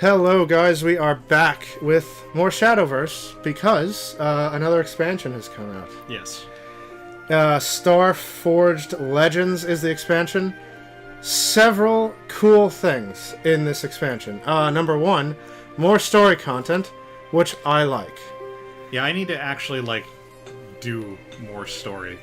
Hello guys, we are back with more Shadowverse because another expansion has come out. Yes. Starforged Legends is the expansion. Several cool things in this expansion. Number one, more story content, which I like. Yeah, I need to actually, do more story.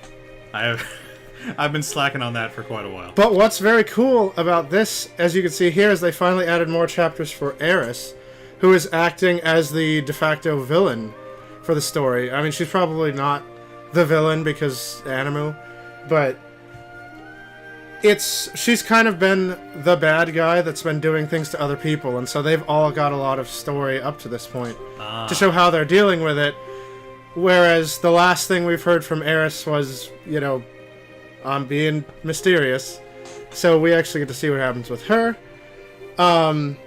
I've been slacking on that for quite a while. But what's very cool about this, as you can see here, is they finally added more chapters for Eris, who is acting as the de facto villain for the story. I mean, she's probably not the villain because Animu, but she's kind of been the bad guy that's been doing things to other people, and so they've all got a lot of story up to this point to show how they're dealing with it. Whereas the last thing we've heard from Eris was, I'm being mysterious. So we actually get to see what happens with her.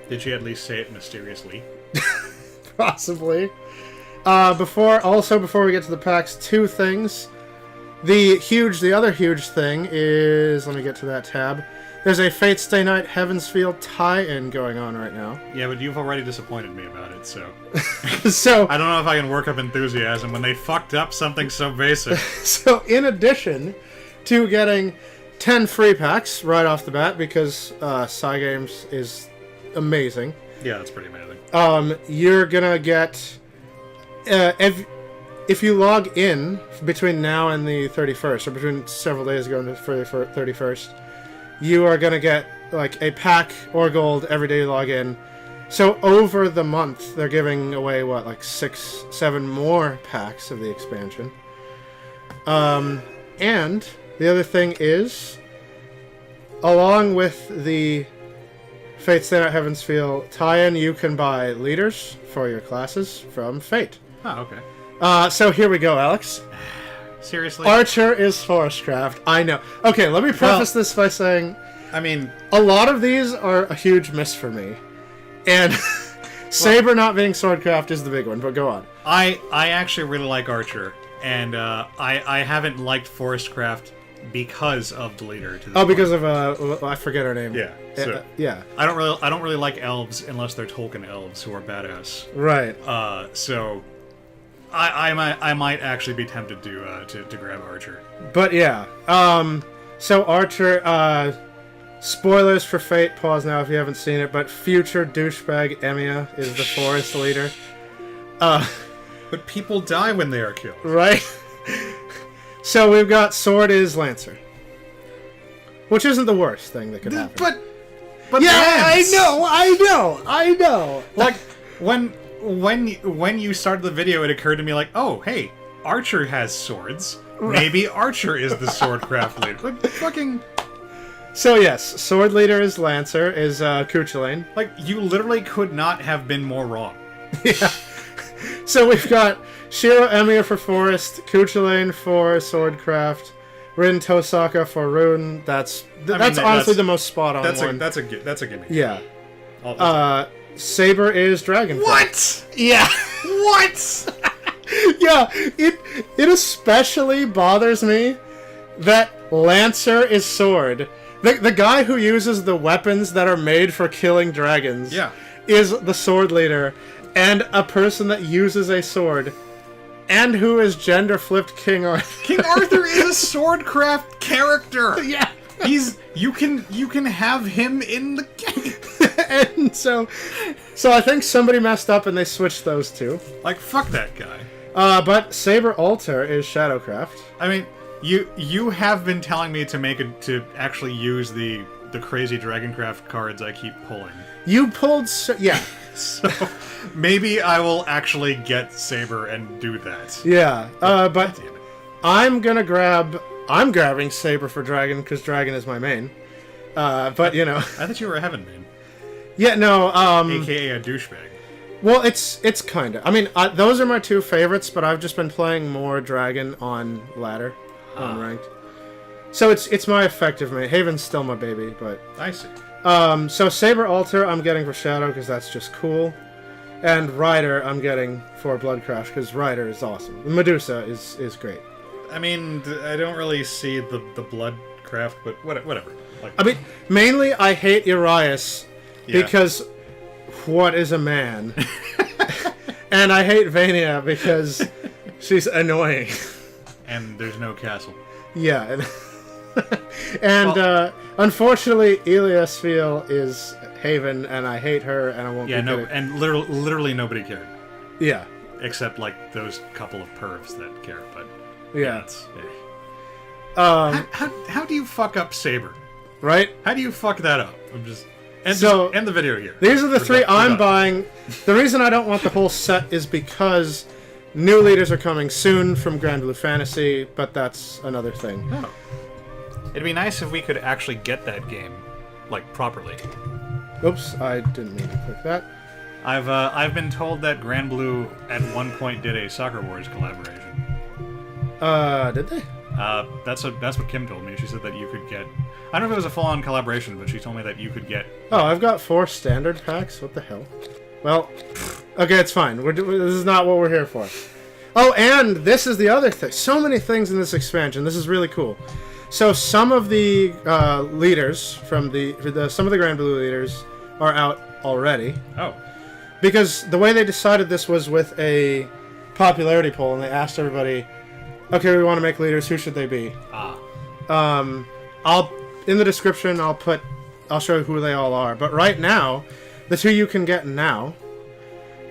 Did she at least say it mysteriously? Possibly. Before we get to the packs, two things. The other huge thing is, let me get to that tab. There's a Fate Stay Night Heavensfield tie-in going on right now. Yeah, but you've already disappointed me about it, so... So... I don't know if I can work up enthusiasm when they fucked up something so basic. So, in addition to getting 10 free packs right off the bat, because Cygames is amazing. Yeah, that's pretty amazing. You're gonna get... If you log in between now and the 31st, or between several days ago and the 31st, you are gonna get like a pack or gold every day you log in. So over the month, they're giving away what, like 6-7 more packs of the expansion. And the other thing is, along with the Fate Stay Night Heavensfield tie-in, you can buy leaders for your classes from Fate. Oh, okay. So here we go, Alex. Seriously? Archer is Forestcraft. I know. Okay, let me preface this by saying... I mean... A lot of these are a huge miss for me. And Saber not being Swordcraft is the big one, but go on. I actually really like Archer, and I haven't liked Forestcraft because of the leader. To this because point. of, I forget her name. Yeah. So yeah. I don't really like elves unless they're Tolkien elves who are badass. Right. So... I might actually be tempted to grab Archer. But yeah, so Archer, spoilers for Fate, pause now if you haven't seen it, but future douchebag Emiya is the forest leader. But people die when they are killed. Right? So we've got Sword is Lancer. Which isn't the worst thing that could happen. But yeah, Lance! I know! Like, when you started the video, it occurred to me like, oh, hey, Archer has swords. Maybe Archer is the swordcraft leader. Like, fucking... So yes, sword leader is Lancer, is Cuchulainn. Like, you literally could not have been more wrong. Yeah. So we've got Shiro Emiya for Forest, Cuchulainn for Swordcraft, Rin Tosaka for Rune. That's honestly the most spot on one. That's a gimme. Yeah. Saber is Dragon. What? Yeah. What? Yeah, it especially bothers me that Lancer is Sword. The guy who uses the weapons that are made for killing dragons is the sword leader, and a person that uses a sword, and who is gender-flipped King Arthur. King Arthur is a swordcraft character! Yeah. You can have him in the game. And so I think somebody messed up and they switched those two. Like, fuck that guy. But Saber Alter is Shadowcraft. I mean, you have been telling me to actually use the crazy Dragoncraft cards I keep pulling. You pulled yeah. So maybe I will actually get Saber and do that. Yeah. But damn it. I'm grabbing Saber for Dragon because Dragon is my main. But I thought you were a Heaven main. Yeah, no, AKA a douchebag. Well, it's kinda. I mean, those are my two favorites, but I've just been playing more Dragon on ladder, on ranked. So it's my effective main. Haven's still my baby, but... I see. So Saber Alter I'm getting for Shadow because that's just cool. And Rider I'm getting for Bloodcraft because Rider is awesome. Medusa is great. I mean, I don't really see the Bloodcraft, but whatever. Like, I mean, mainly I hate Urias because what is a man? And I hate Vania because she's annoying. And there's no castle. Yeah. And unfortunately, Eliasfiel is Haven, and I hate her, and I won't be good at... and literally nobody cared. Yeah. Except, like, those couple of pervs that care, but... Yeah. How do you fuck up Saber? Right? How do you fuck that up? I'm just... End the video here. These are the three I'm buying. The reason I don't want the whole set is because new leaders are coming soon from Grand Blue Fantasy, but that's another thing. Oh. It'd be nice if we could actually get that game, like, properly. Oops, I didn't mean to click that. I've been told that Grand Blue at one point did a Soccer Wars collaboration. Did they? That's what Kim told me. She said that you could get... I don't know if it was a full-on collaboration, but she told me that you could get... Oh, I've got 4 standard packs? What the hell? Well, okay, it's fine. This is not what we're here for. Oh, and this is the other thing. So many things in this expansion. This is really cool. So some of the leaders from some of the Grand Blue leaders are out already. Oh. Because the way they decided this was with a popularity poll, and they asked everybody, okay, we want to make leaders, who should they be? In the description, I'll show you who they all are. But right now, the 2 you can get now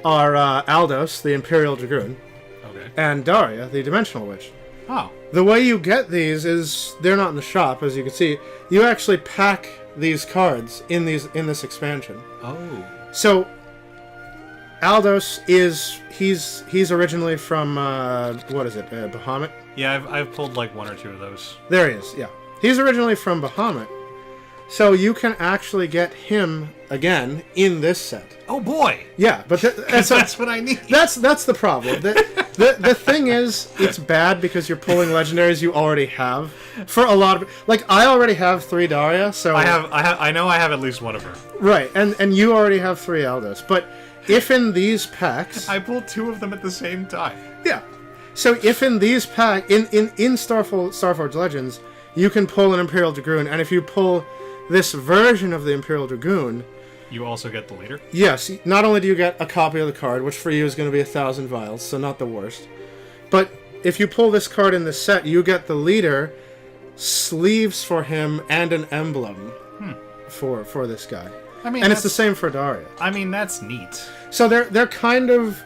are Aldos, the Imperial Dragoon, and Daria, the Dimensional Witch. Oh. The way you get these is, they're not in the shop, as you can see. You actually pack these cards in this expansion. Oh. So, Aldos he's originally from, what is it, Bahamut? Yeah, I've pulled like 1 or 2 of those. There he is, yeah. He's originally from Bahamut. So you can actually get him again in this set. Oh boy! Yeah, but that's what I need. That's the problem. The thing is, it's bad because you're pulling legendaries you already have. For a lot of... Like, I already have 3 Daria, so... I know I have at least 1 of her. Right, and you already have 3 Aldos. But if in these packs... I pulled 2 of them at the same time. Yeah. So if in these packs... In Starforged Legends, you can pull an Imperial Dragoon, and if you pull this version of the Imperial Dragoon... You also get the leader? Yes. Not only do you get a copy of the card, which for you is going to be 1,000 vials, so not the worst. But if you pull this card in the set, you get the leader, sleeves for him, and an emblem for this guy. I mean, and it's the same for Daria. I mean, that's neat. So they're kind of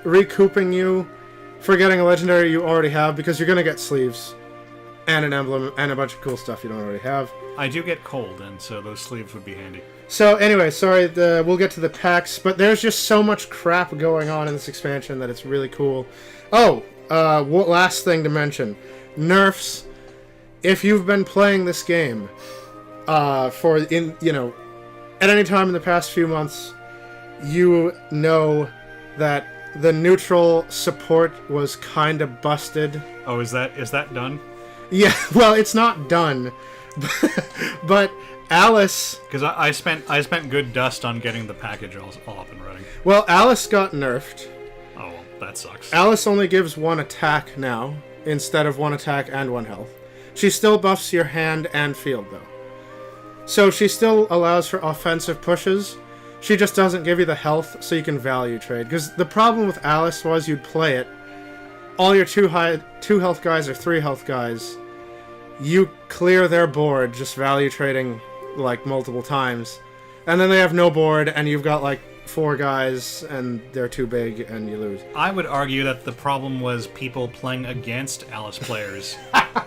recouping you for getting a legendary you already have, because you're going to get sleeves and an emblem and a bunch of cool stuff you don't already have. I do get cold, and so those sleeves would be handy. So anyway, sorry, we'll get to the packs, but there's just so much crap going on in this expansion that it's really cool. Oh, last thing to mention. Nerfs. If you've been playing this game at any time in the past few months, you know that the neutral support was kind of busted. Oh, is that done? Yeah, well, it's not done. But Alice... Because I spent good dust on getting the package all up and running. Well, Alice got nerfed. Oh, well, that sucks. Alice only gives 1 attack now, instead of 1 attack and 1 health. She still buffs your hand and field, though. So she still allows for offensive pushes. She just doesn't give you the health, so you can value trade. Because the problem with Alice was you'd play it, all your 2 health guys or 3 health guys... You clear their board just value trading like multiple times, and then they have no board, and you've got like 4 guys, and they're too big, and you lose. I would argue that the problem was people playing against Alice players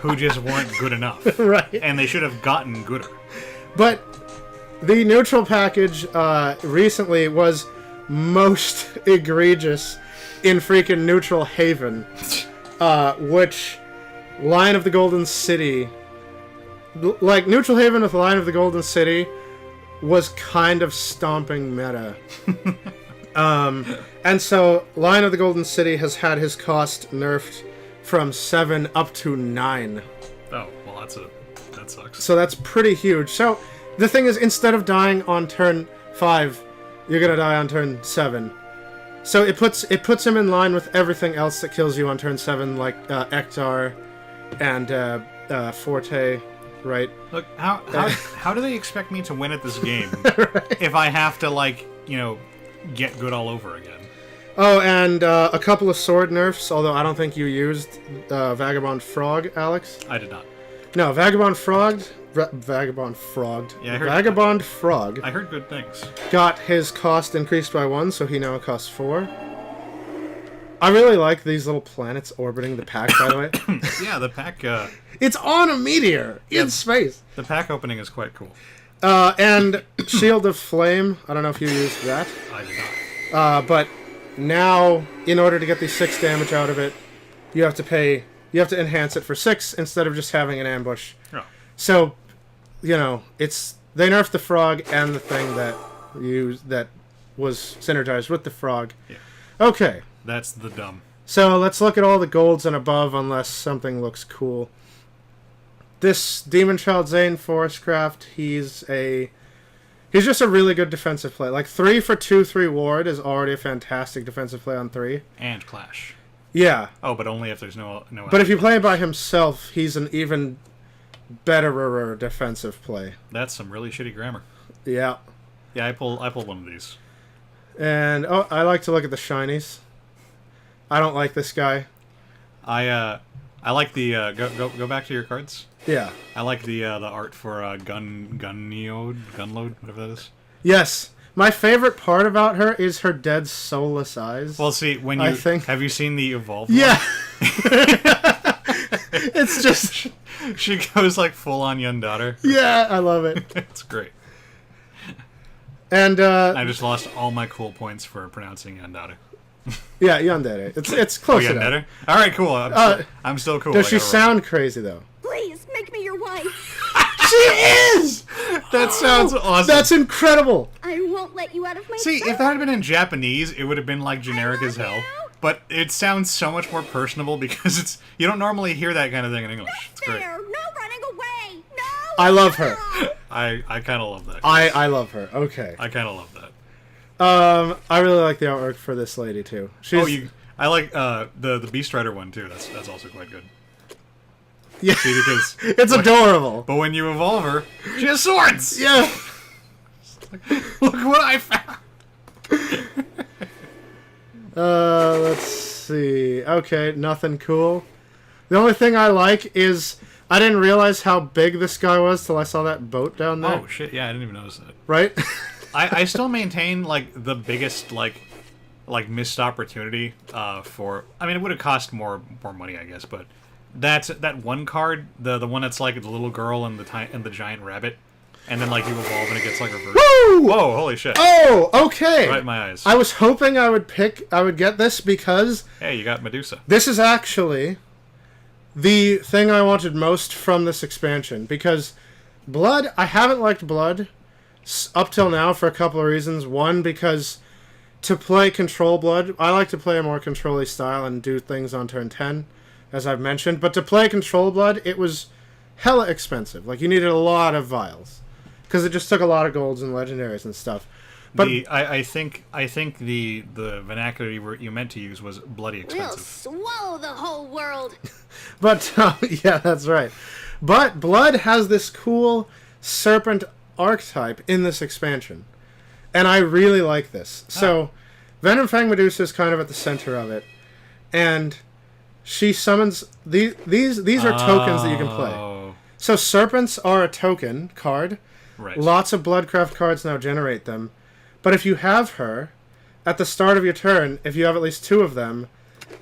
who just weren't good enough. Right. And they should have gotten gooder. But the neutral package recently was most egregious in freaking Neutral Haven, which... Lion of the Golden City, like Neutral Haven with Lion of the Golden City, was kind of stomping meta. And so Lion of the Golden City has had his cost nerfed from 7 up to 9. Oh, well, that sucks. So that's pretty huge. So the thing is, instead of dying on turn 5, you're gonna die on turn 7. So it puts him in line with everything else that kills you on turn 7, like Ektar and Forte. right? Look, how do they expect me to win at this game if I have to, like, get good all over again? Oh, and a couple of sword nerfs, although I don't think you used Vagabond Frog, Alex. I did not. No, Vagabond Frogged. Vagabond Frogged. Yeah, Vagabond Frog. I heard good things. Got his cost increased by 1, so he now costs 4. I really like these little planets orbiting the pack, by the way. Yeah, the pack... It's on a meteor in space. The pack opening is quite cool. And Shield of Flame. I don't know if you used that. I did not. But now, in order to get the 6 damage out of it, you have to enhance it for 6 instead of just having an ambush. Oh. So, they nerfed the frog and the thing that was synergized with the frog. Yeah. Okay. That's the dumb. So let's look at all the golds and above, unless something looks cool. This Demon Child Zane Forestcraft, he's just a really good defensive play. Like 3 for 2/3 ward is already a fantastic defensive play on 3. And clash. Yeah. Oh, but only if there's no. But if you play it by himself, he's an even betterer defensive play. That's some really shitty grammar. Yeah. Yeah, I pull one of these. And I like to look at the shinies. I don't like this guy. I like the go back to your cards. Yeah. I like the art for Gunload, whatever that is. Yes. My favorite part about her is her dead soulless eyes. Well, see, have you seen the evolved one? Yeah. It's just she goes like full on Yandere. Yeah, I love it. It's great. And I just lost all my cool points for pronouncing Yandere. Yeah, Yandere. It's close enough. Yandere? All right, cool. I'm still cool. Does she sound crazy though? Please make me your wife. She is. That sounds awesome. That's incredible. I won't let you out of my See, sight. if that had been in Japanese, it would have been like generic as hell. But it sounds so much more personable because you don't normally hear that kind of thing in English. It's great. There, no running away. No. I love her. I kind of love that. I love her. Okay. I kind of love that. I really like the artwork for this lady too. I like the Beast Rider one too. That's also quite good. Yeah, see, because it's adorable. But when you evolve her, she has swords. Yeah. Look what I found. Let's see. Okay, nothing cool. The only thing I like is I didn't realize how big this guy was till I saw that boat down there. Oh shit! Yeah, I didn't even notice that. Right. I still maintain like the biggest like missed opportunity for. I mean, it would have cost more money, I guess, but that one card, the one that's like the little girl and the giant rabbit, and then like you evolve and it gets like reversed. Woo! Whoa! Holy shit! Oh, okay. Right in my eyes. I was hoping I would get this because hey, you got Medusa. This is actually the thing I wanted most from this expansion because Blood. I haven't liked Blood up till now for a couple of reasons. One, because to play Control Blood, I like to play a more control-y style and do things on turn 10, as I've mentioned. But to play Control Blood, it was hella expensive. Like, you needed a lot of vials. Because it just took a lot of golds and legendaries and stuff. But I think the vernacular you meant to use was bloody expensive. We'll swallow the whole world. But, yeah, that's right. But Blood has this cool serpent archetype in this expansion, and I really like this. So Venom Fang Medusa is kind of at the center of it, and she summons these are tokens that you can play. So serpents are a token card. Right. Lots of Bloodcraft cards now generate them, but if you have her at the start of your turn, if you have at least 2 of them,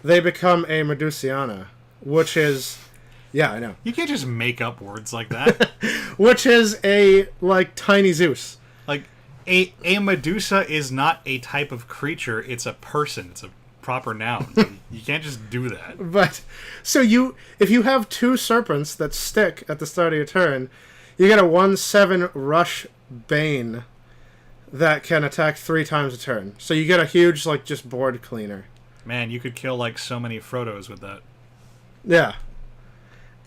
they become a Medusiana, which is yeah, I know. You can't just make up words like that. Which is a, like, tiny Zeus. Like, a Medusa is not a type of creature, it's a person. It's a proper noun. You can't just do that. But, so if you have 2 serpents that stick at the start of your turn, you get a 1/7 Rush Bane that can attack 3 times a turn. So you get a huge, like, just board cleaner. Man, you could kill, like, so many Frodos with that. Yeah.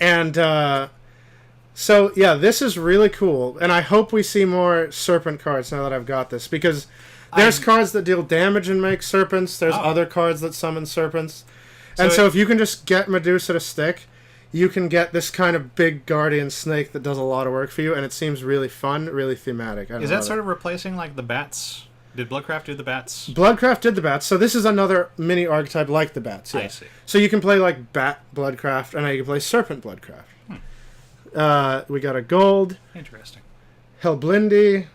And, so, yeah, this is really cool. And I hope we see more serpent cards now that I've got this. Because there's cards that deal damage and make serpents. There's other cards that summon serpents. And so if you can just get Medusa to stick, you can get this kind of big guardian snake that does a lot of work for you, and it seems really fun, really thematic. Is that sort of replacing, like, the bats? Did Bloodcraft do the bats? Bloodcraft did the bats, so this is another mini archetype like the bats. Yeah. I see. So you can play, like, Bat Bloodcraft, and now you can play Serpent Bloodcraft. We got a gold. Interesting. Helblindi,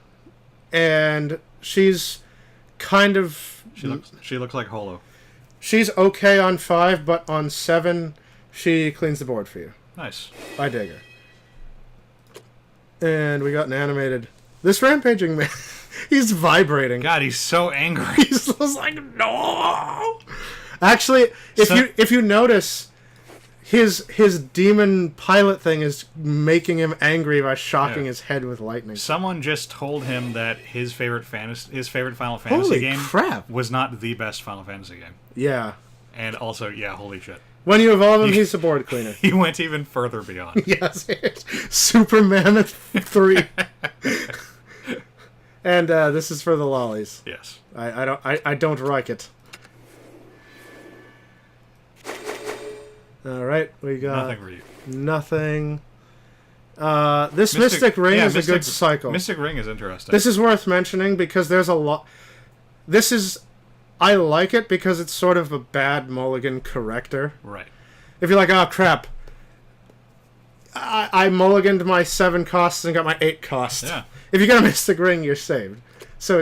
and she's kind of... She looks like Holo. She's okay on 5, but on 7, she cleans the board for you. Nice. I dig her. And we got an animated... This rampaging man, he's vibrating. God, he's so angry. He's just like, no! Actually, if you notice... His demon pilot thing is making him angry by shocking his head with lightning. Someone just told him that his favorite Final Fantasy Holy game crap. was not the best Final Fantasy game. Yeah. And also, holy shit. When you evolve him, he's a board cleaner. He went even further beyond. Yes, Super Mammoth 3. And this is for the lollies. Yes. I don't like it. All right, we got nothing for you. Nothing. This Mystic Ring is a good cycle. Mystic Ring is interesting. This is worth mentioning because there's a lot. I like it because it's sort of a bad mulligan corrector. Right. If you're like, oh crap, I mulliganed my 7 costs and got my 8 costs. Yeah. If you got a Mystic Ring, you're saved. So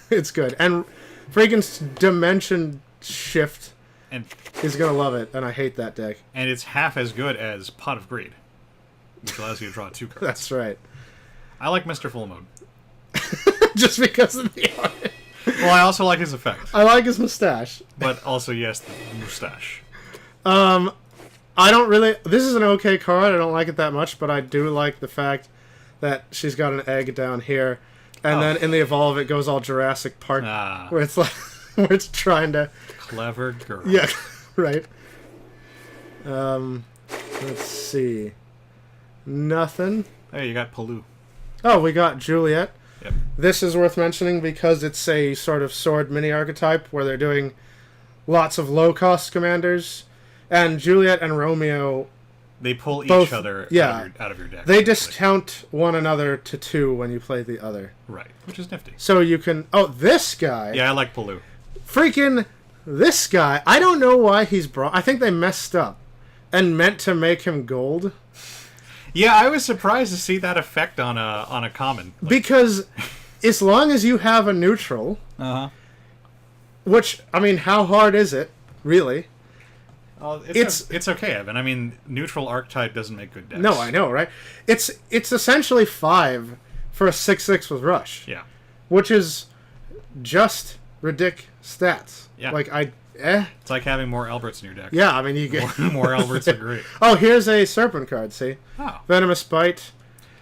it's good. And freaking Dimension Shift. And he's gonna love it, and I hate that deck. And it's half as good as Pot of Greed, which allows you to draw 2 cards. That's right. I like Mr. Full Moon. Just because of the art. Well, I also like his effect. I like his mustache. But also, yes, the mustache. I don't really... This is an okay card. I don't like it that much, but I do like the fact that she's got an egg down here. And then in the Evolve, it goes all Jurassic Park, where it's like... where it's trying to... Clever girl. Yeah, right. Let's see. Nothing. Hey, you got Palou. Oh, we got Juliet. Yep. This is worth mentioning because it's a sort of sword mini archetype where they're doing lots of low-cost commanders. And Juliet and Romeo... They pull both, each other out of your deck. They discount one another to 2 when you play the other. Right, which is nifty. So you can... Oh, this guy... Yeah, I like Palou. Freaking... This guy, I don't know why he's brought... I think they messed up and meant to make him gold. Yeah, I was surprised to see that effect on a common. Because as long as you have a neutral... Which, I mean, how hard is it, really? It's okay, Evan. I mean, neutral archetype doesn't make good decks. No, I know, right? It's essentially 5 for a 6/6 with Rush. Yeah. Which is just ridic stats. Yeah. Like, It's like having more Alberts in your deck. Yeah, I mean, you get... more Alberts are great. Oh, here's a Serpent card, see? Oh. Venomous Bite.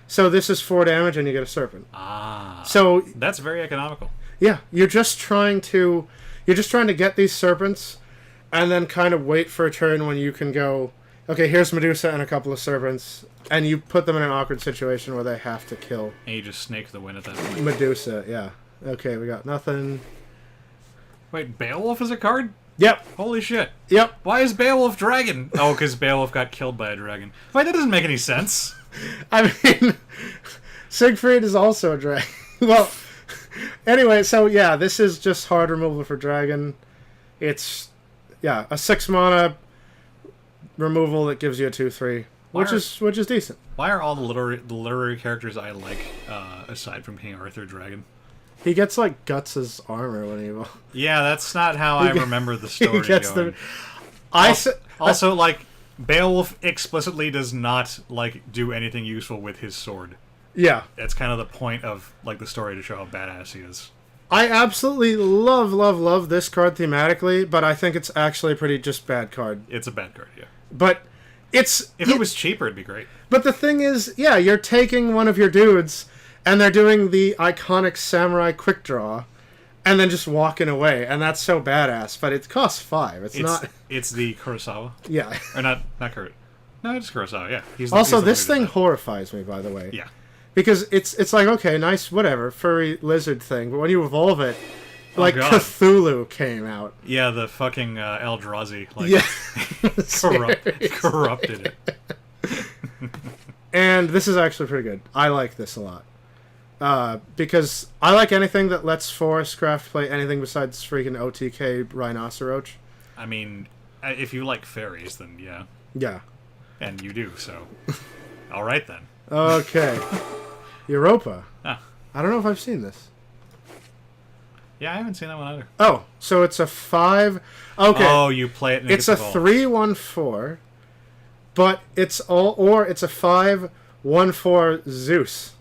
So this is 4 damage and you get a Serpent. Ah. So... That's very economical. Yeah, you're just trying to get these Serpents and then kind of wait for a turn when you can go, okay, here's Medusa and a couple of Serpents, and you put them in an awkward situation where they have to kill. And you just snake the win at that point. Medusa, yeah. Okay, we got nothing. Wait, Beowulf is a card? Yep. Holy shit. Yep. Why is Beowulf dragon? Oh, because Beowulf got killed by a dragon. Wait, that doesn't make any sense. I mean, Siegfried is also a dragon. Well, anyway, so yeah, this is just hard removal for dragon. It's, yeah, a 6 mana removal that gives you a 2/3, which is decent. Why are all the literary characters I like, aside from King Arthur, dragon? He gets, like, Guts' armor when he... Yeah, that's not how I remember the story going. Also, like, Beowulf explicitly does not, like, do anything useful with his sword. Yeah. That's kind of the point of, like, the story to show how badass he is. I absolutely love this card thematically, but I think it's actually a pretty just bad card. It's a bad card, yeah. But it's... If it was cheaper, it'd be great. But the thing is, yeah, you're taking one of your dudes... And they're doing the iconic samurai quick draw, and then just walking away, and that's so badass. But it costs 5. It's not. It's the Kurosawa. Yeah. Or not Kurosawa. No, it's Kurosawa. Yeah. Also, this thing horrifies me, by the way. Yeah. Because it's like, okay, nice, whatever, furry lizard thing, but when you evolve it, like Cthulhu came out. Yeah, the fucking Eldrazi, like, yeah. corrupted it. And this is actually pretty good. I like this a lot. Because I like anything that lets Forest Craft play anything besides freaking OTK Rhinoceroach. I mean, if you like fairies, then yeah. Yeah. And you do, so. Alright then. Okay. Europa. Ah. I don't know if I've seen this. Yeah, I haven't seen that one either. Oh, so it's a 5... Okay. Oh, you play it and it's a 3/1/4, but it's all... Or it's a 5/1/4 Zeus.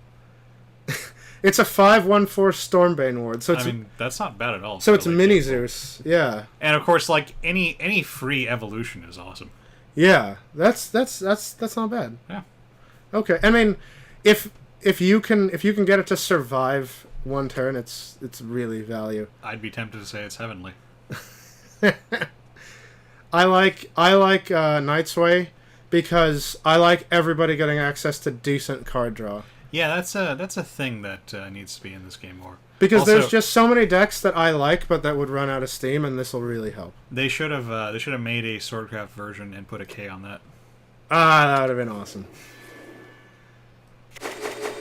It's a 5/1/4 Stormbane Ward. So it's, I mean, that's not bad at all. So it's mini Zeus. Yeah. And of course, like, any free evolution is awesome. Yeah. That's not bad. Yeah. Okay. I mean, if you can get it to survive one turn, it's really value. I'd be tempted to say it's heavenly. I like Night's Way because I like everybody getting access to decent card draw. Yeah, that's a thing that needs to be in this game more. Because also, there's just so many decks that I like, but that would run out of steam, and this will really help. They should have made a Swordcraft version and put a K on that. Ah, that would have been awesome.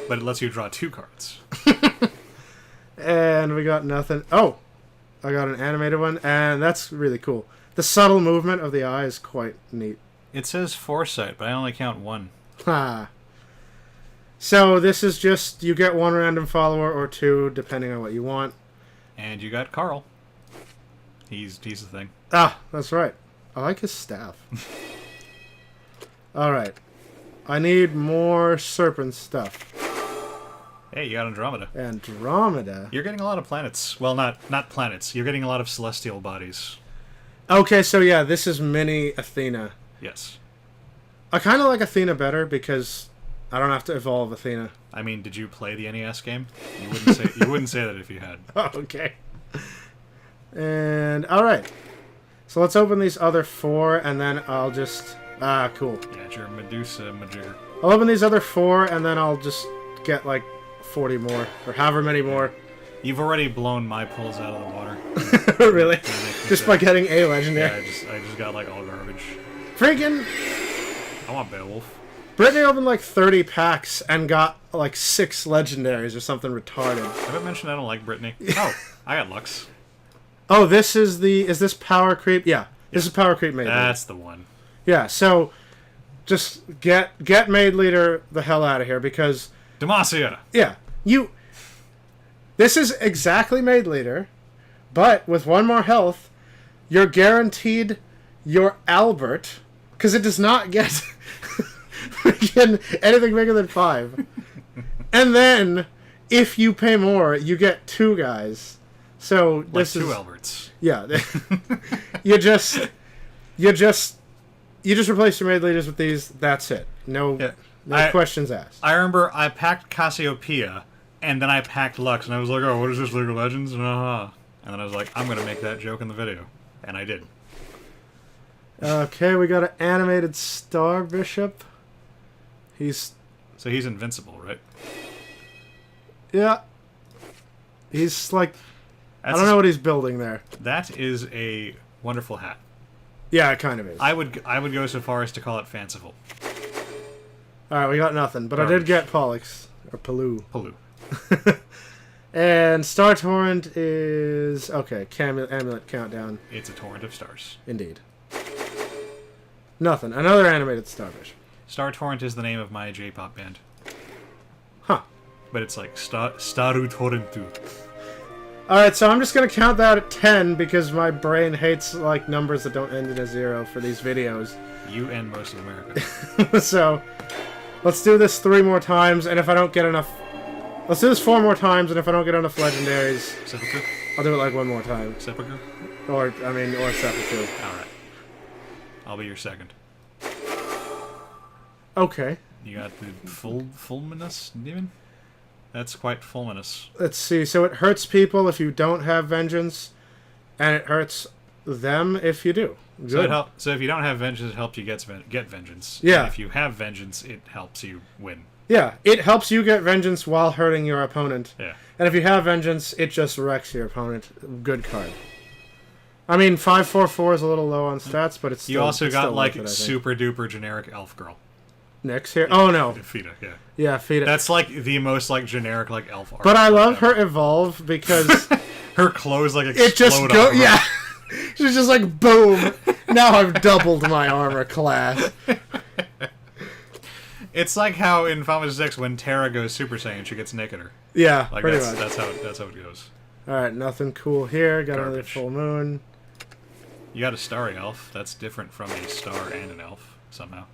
But it lets you draw 2 cards. And we got nothing. Oh, I got an animated one, and that's really cool. The subtle movement of the eye is quite neat. It says Foresight, but I only count 1. Ha. So this is just, you get 1 random follower or 2, depending on what you want. And you got Carl. He's the thing. Ah, that's right. I like his staff. Alright. I need more serpent stuff. Hey, you got Andromeda. Andromeda? You're getting a lot of planets. Well, not planets. You're getting a lot of celestial bodies. Okay, so yeah, this is mini Athena. Yes. I kind of like Athena better because I don't have to evolve Athena. I mean, did you play the NES game? You wouldn't say that if you had. Oh, okay. And alright. So let's open these other 4 and then I'll just... Ah, cool. Yeah, it's your Medusa Majigger. I'll open these other 4 and then I'll just get like 40 more. Or however many more. You've already blown my pulls out of the water. Really? Just by getting a legendary? Yeah, I just got like all garbage. Freaking... I want Beowulf. Brittany opened like 30 packs and got like 6 legendaries or something retarded. Have I mentioned I don't like Brittany? Oh, I got Lux. Oh, this is the... Is this Power Creep? Yeah. This is Power Creep Maid Leader. That's the one. Yeah, so... Just get Maid Leader the hell out of here because... Demacia! Yeah. This is exactly Maid Leader, but with 1 more health, you're guaranteed your Albert, because it does not get anything bigger than 5. And then, if you pay more, you get 2 guys. So like this 2 is Alberts. Yeah. you just replace your Maid Leaders with these. That's it. No questions asked. I remember I packed Cassiopeia, and then I packed Lux, and I was like, oh, what is this, League of Legends? And then I was like, I'm going to make that joke in the video. And I did. Okay, we got an animated Star Bishop. So he's invincible, right? Yeah. He's like... I don't know what he's building there. That is a wonderful hat. Yeah, it kind of is. I would go so far as to call it fanciful. Alright, we got nothing, but Garbage. I did get Pollux. Or Paloo. Paloo. And Star Torrent is... Okay, Amulet Countdown. It's a torrent of stars. Indeed. Nothing. Another animated Starfish. Star Torrent is the name of my J-pop band. Huh. But it's like Staru Torrentu. Alright, so I'm just going to count that at 10 because my brain hates like numbers that don't end in a 0 for these videos. You and most of America. So, let's do this 3 more times, and if I don't get enough... Let's do this 4 more times, and if I don't get enough legendaries... Seppuku? I'll do it like 1 more time. Seppuku? Or Seppuku. Alright. I'll be your second. Okay. You got the Fulminous Demon? That's quite fulminous. Let's see. So it hurts people if you don't have vengeance, and it hurts them if you do. Good. So if you don't have vengeance, it helps you get vengeance. Yeah. And if you have vengeance, it helps you win. Yeah, it helps you get vengeance while hurting your opponent. Yeah. And if you have vengeance, it just wrecks your opponent. Good card. I mean, 5/4/4 is a little low on stats, but it's still... You also got, like, worth it, super duper generic elf girl. Nyx here. Oh no. Fida, yeah. Yeah, Fida. That's like the most like generic like elf art. But I love her evolve because her clothes like explode. It just go yeah. She's just like boom. Now I've doubled my armor class. It's like how in Final Fantasy 6 when Terra goes Super Saiyan, she gets nakedder. Yeah, like pretty much. That's how it goes. All right, nothing cool here. Got Garbage. another full moon. You got a starry elf. That's different from a star and an elf somehow.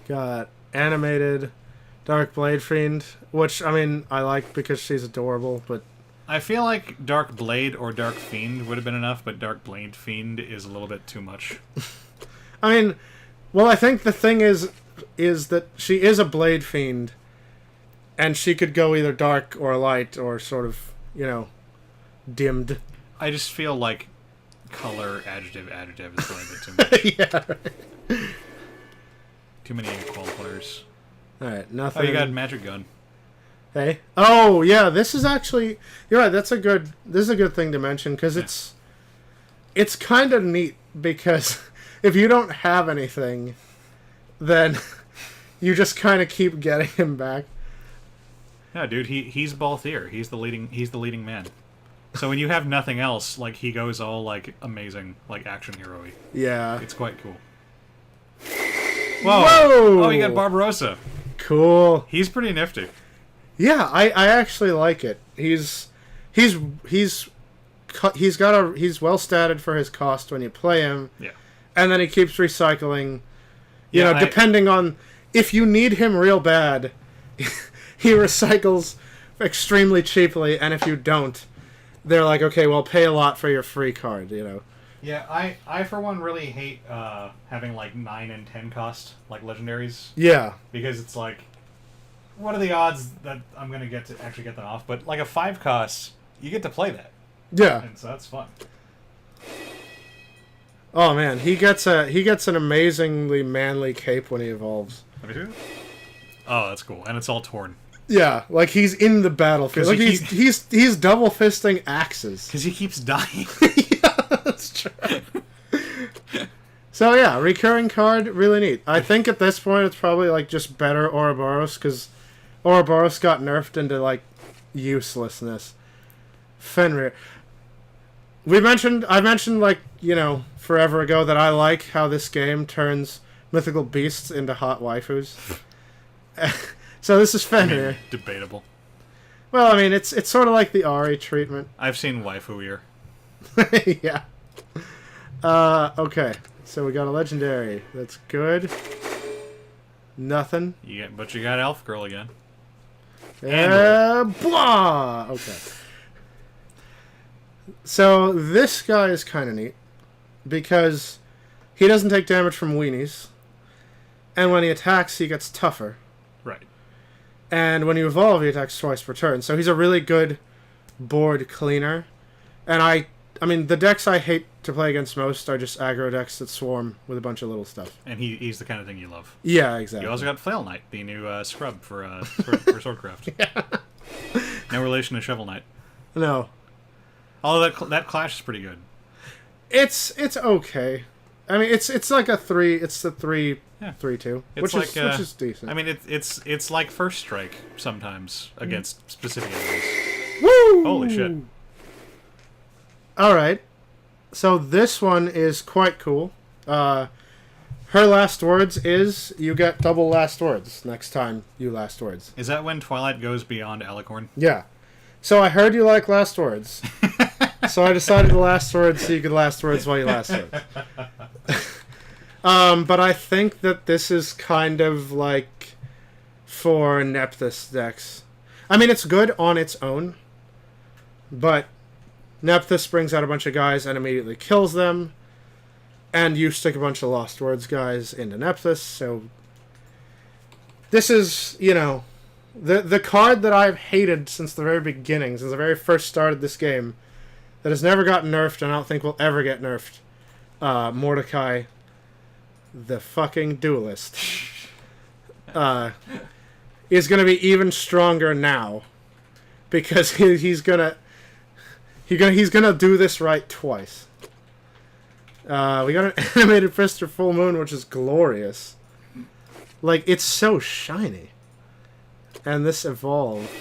Got animated Dark Blade Fiend, which I mean I like because she's adorable, but I feel like Dark Blade or Dark Fiend would have been enough, but Dark Blade Fiend is a little bit too much. I mean, well, I think the thing is that she is a Blade Fiend, and she could go either dark or light or sort of, dimmed. I just feel like color adjective is going a bit too much. Yeah. Right. Too many qualifiers. All right, nothing. Oh, you got magic gun. Hey. Oh, yeah. This is actually. You're right. This is a good thing to mention because it's kind of neat because if you don't have anything, then you just kind of keep getting him back. Yeah, dude. He's Balthier. He's the leading man. So when you have nothing else, like he goes all like amazing, like action hero-y. Yeah. It's quite cool. Whoa! Oh, you got Barbarossa. Cool. He's pretty nifty. Yeah, I actually like it. He's well statted for his cost when you play him. Yeah. And then he keeps recycling. Depending on if you need him real bad, he recycles extremely cheaply, and if you don't, they're like, okay, well, pay a lot for your free card, Yeah, I for one really hate having like 9 and 10 cost like legendaries. Yeah. Because it's like, what are the odds that I'm gonna get to actually get them off? But like a 5 cost, you get to play that. Yeah. And so that's fun. Oh man, he gets an amazingly manly cape when he evolves. Let me see that. Oh, that's cool, and it's all torn. Yeah, like he's in the battlefield. Like he's double fisting axes. Because he keeps dying. Yeah, that's true. So yeah, recurring card, really neat. I think at this point it's probably like just better Ouroboros because Ouroboros got nerfed into like uselessness. Fenrir. I mentioned like, forever ago that I like how this game turns mythical beasts into hot waifus. So this is Fenrir. I mean, debatable. Well, I mean, it's sort of like the Ari treatment. I've seen waifu ear. Yeah. Okay. So we got a legendary. That's good. Nothing. But you got Elf Girl again. Blah! Okay. So this guy is kind of neat because he doesn't take damage from weenies, and when he attacks, he gets tougher. Right. And when you evolve, he attacks twice per turn. So he's a really good board cleaner. And I mean, the decks I hate to play against most are just aggro decks that swarm with a bunch of little stuff. And he's the kind of thing you love. Yeah, exactly. You also got Flail Knight, the new scrub for Swordcraft. Yeah. No relation to Shovel Knight. No. Although that clash is pretty good. It's okay. I mean, it's like a 3. It's the 3-2, which is decent. I mean, it's like First Strike sometimes against specific enemies. Woo! Holy shit! All right, so this one is quite cool. Her last words is you get double last words next time you last words. Is that when Twilight goes beyond Alicorn? Yeah. So I heard you like last words. So I decided to last words so you could last words while you last words. But I think that this is kind of like for Nephthys decks. I mean, it's good on its own, but Nephthys brings out a bunch of guys and immediately kills them, and you stick a bunch of Lost Words guys into Nephthys, so this is, the card that I've hated since the very beginning, since the very first start of this game, that has never gotten nerfed and I don't think will ever get nerfed. Mordecai, the fucking duelist, is going to be even stronger now because he's gonna do this right twice. We got an animated Fist or Full Moon, which is glorious. Like, it's so shiny. And this evolve.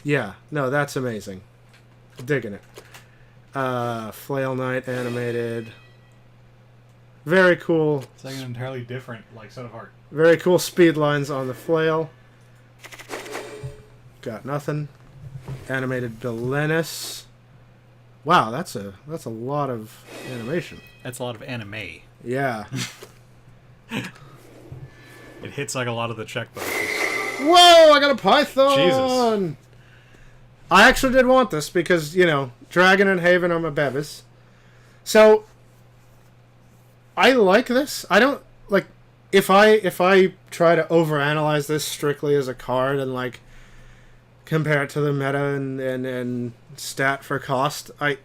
Yeah, no, that's amazing. Digging it. Flail Knight animated. Very cool. It's like an entirely different, like, set of art. Very cool speed lines on the flail. Got nothing. Animated Belenis. Wow, that's a lot of animation. That's a lot of anime. Yeah. It hits like a lot of the check boxes. Whoa, I got a python! Jesus. I actually did want this because, you know, Dragon and Haven are my bebis. So, I like this. I don't, like, if I try to overanalyze this strictly as a card and, like, compare it to the meta and stat for cost, I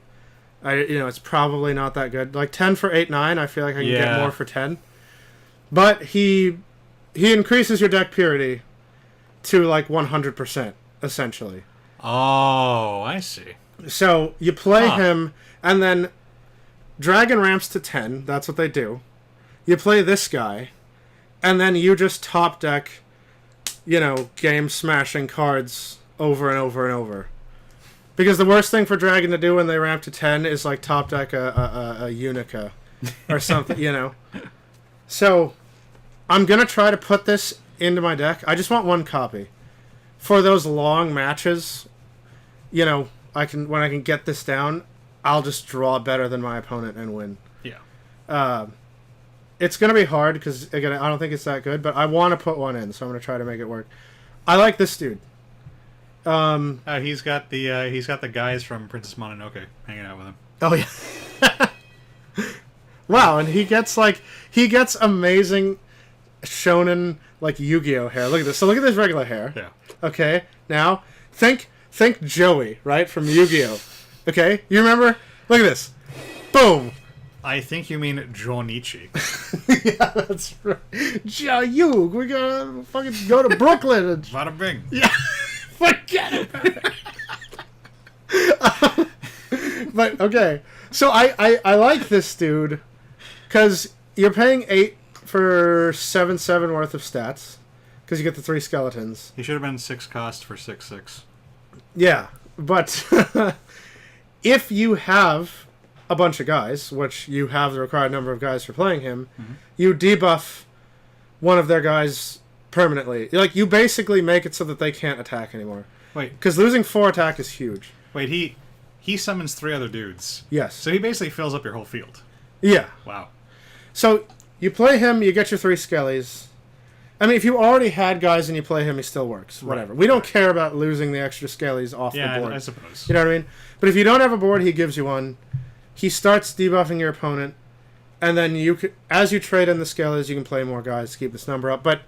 you know, it's probably not that good. Like 10 for 8/9, I feel like I can get more for 10. But he increases your deck purity to like 100% essentially. Oh, I see. So you play him, and then Dragon ramps to 10. That's what they do. You play this guy, and then you just top deck, you know, game smashing cards over and over and over. Because the worst thing for Dragon to do when they ramp to 10 is like top deck a Unica or something, you know. So I'm gonna try to put this into my deck. I just want one copy for those long matches. You know, when I can get this down, I'll just draw better than my opponent and win. Yeah. It's gonna be hard because again, I don't think it's that good, but I want to put one in, so I'm gonna try to make it work. I like this dude. He's got the guys from Princess Mononoke hanging out with him. Oh yeah. Wow, and he gets amazing shonen like Yu-Gi-Oh hair. Look at this. So look at this regular hair. Yeah. Okay. Now think Joey, right, from Yu-Gi-Oh. Okay? You remember? Look at this. Boom. I think you mean Jonichi. Yeah, that's right. Jayug, we gotta fucking go to Brooklyn and Bada bing. yeah. Forget about it. But okay, so I like this dude because you're paying 8 for 7/7 worth of stats because you get the 3 skeletons. He should have been 6 cost for 6/6. Yeah, but if you have a bunch of guys, which you have the required number of guys for playing him, you debuff one of their guys permanently. Like, you basically make it so that they can't attack anymore. Wait. Because losing 4 attack is huge. Wait, he summons 3 other dudes. Yes. So he basically fills up your whole field. Yeah. Wow. So, you play him, you get your 3 skellies. I mean, if you already had guys and you play him, he still works. Whatever. We don't care about losing the extra skellies off the board. Yeah, I suppose. You know what I mean? But if you don't have a board, he gives you one. He starts debuffing your opponent. And then as you trade in the skellies, you can play more guys to keep this number up. But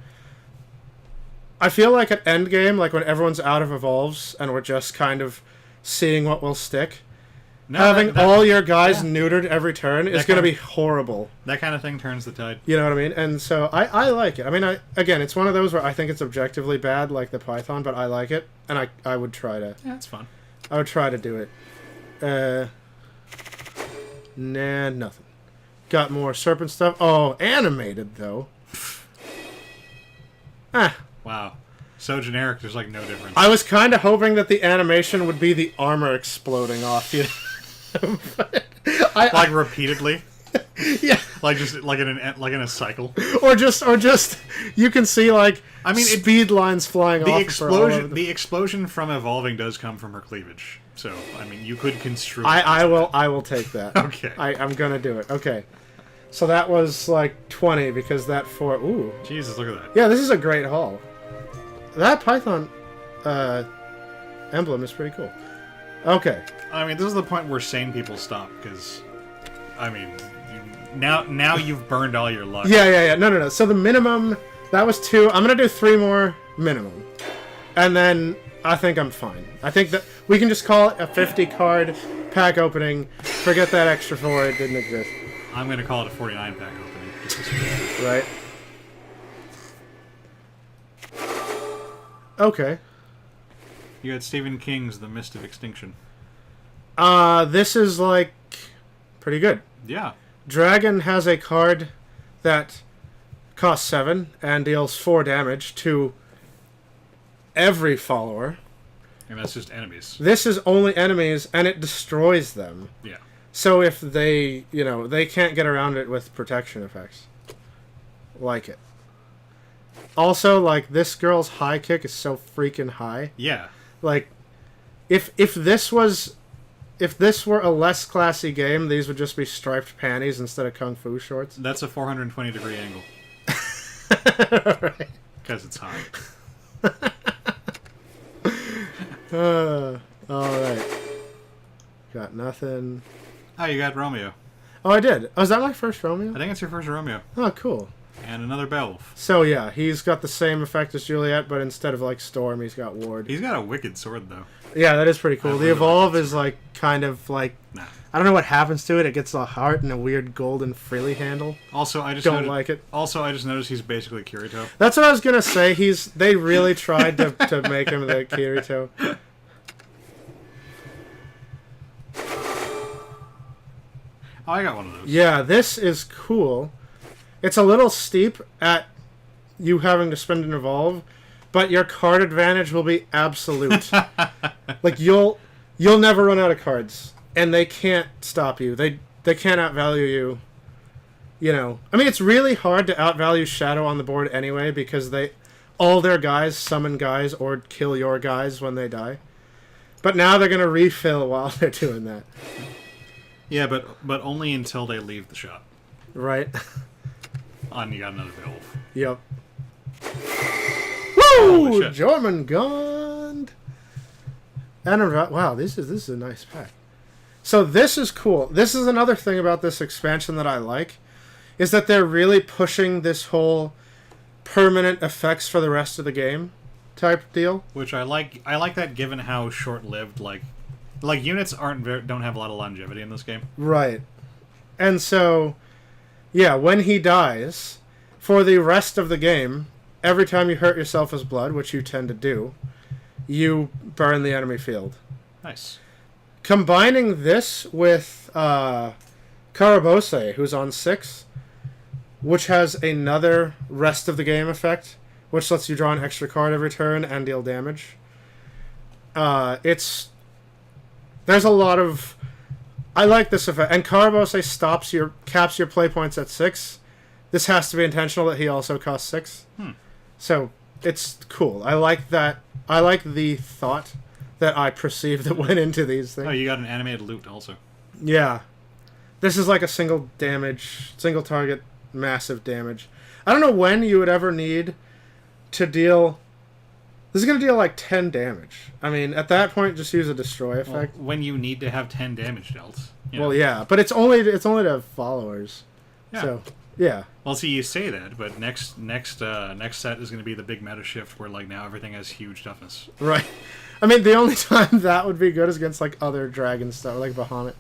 I feel like at endgame, like when everyone's out of evolves and we're just kind of seeing what will stick, having all your guys neutered every turn is going to be horrible. That kind of thing turns the tide. You know what I mean? And so I like it. I mean, again, it's one of those where I think it's objectively bad, like the Python, but I like it, and I would try to. Yeah, it's fun. I would try to do it. Nah, nothing. Got more serpent stuff. Oh, animated though. Wow. So generic, there's like no difference. I was kind of hoping that the animation would be the armor exploding off you. Like repeatedly? Yeah. Like just like in a cycle. Or just you can see like speed lines flying the off. The explosion from evolving does come from her cleavage. So I mean you could construe I will take that. Okay. I'm gonna do it. Okay. So that was like 20 because that 4 ooh. Jesus, look at that. Yeah, this is a great haul. That Python emblem is pretty cool. Okay. I mean, this is the point where sane people stop, because, I mean, now you've burned all your luck. Yeah. No. So the minimum, that was 2. I'm going to do 3 more minimum. And then I think I'm fine. I think that we can just call it a 50-card pack opening. Forget that extra 4. It didn't exist. I'm going to call it a 49 pack opening. Right. Okay. You had Stephen King's The Mist of Extinction. This is, like, pretty good. Yeah. Dragon has a card that costs 7 and deals 4 damage to every follower. And that's just enemies. This is only enemies, and it destroys them. Yeah. So if they, they can't get around it with protection effects. Like it. Also, like, this girl's high kick is so freaking high. Yeah. Like, if this were a less classy game, these would just be striped panties instead of kung fu shorts. That's a 420-degree angle. Right. Because it's high. Alright. Got nothing. Oh, you got Romeo. Oh, I did. Oh, is that my first Romeo? I think it's your first Romeo. Oh, cool. And another Beowulf. So, yeah, he's got the same effect as Juliet, but instead of, like, Storm, he's got Ward. He's got a wicked sword, though. Yeah, that is pretty cool. The Evolve like is, like, kind of, like... Nah. I don't know what happens to it. It gets a heart and a weird golden frilly handle. Also, I just like it. Also, I just noticed he's basically Kirito. That's what I was gonna say. They really tried to make him the Kirito. Oh, I got one of those. Yeah, this is cool. It's a little steep at you having to spend an evolve, but your card advantage will be absolute. Like you'll never run out of cards, and they can't stop you. They can't outvalue you. I mean, it's really hard to outvalue Shadow on the board anyway because all their guys summon guys or kill your guys when they die. But now they're gonna refill while they're doing that. Yeah, but only until they leave the shop. Right. You got another Beowulf. Yep. Holy Woo! shit. Jormungand. And wow, this is a nice pack. So this is cool. This is another thing about this expansion that I like, is that they're really pushing this whole permanent effects for the rest of the game type deal. Which I like. I like that given how short-lived like units don't have a lot of longevity in this game. Right. And so, yeah, when he dies, for the rest of the game, every time you hurt yourself as blood, which you tend to do, you burn the enemy field. Nice. Combining this with Karabose, who's on 6, which has another rest of the game effect, which lets you draw an extra card every turn and deal damage. There's a lot of... I like this effect. And Karabose caps your play points at 6. This has to be intentional that he also costs 6. So, it's cool. I like that. I like the thought that I perceive that went into these things. Oh, you got an animated loot also. Yeah. This is like a single target, massive damage. I don't know when you would ever need to deal... This is going to deal like 10 damage. I mean, at that point, just use a destroy effect. Well, when you need to have 10 damage dealt. Well, yeah, but it's only to followers. Yeah. So, yeah. Well, see, you say that, but next set is going to be the big meta shift where like now everything has huge toughness. Right. I mean, the only time that would be good is against like other dragon stuff, like Bahamut.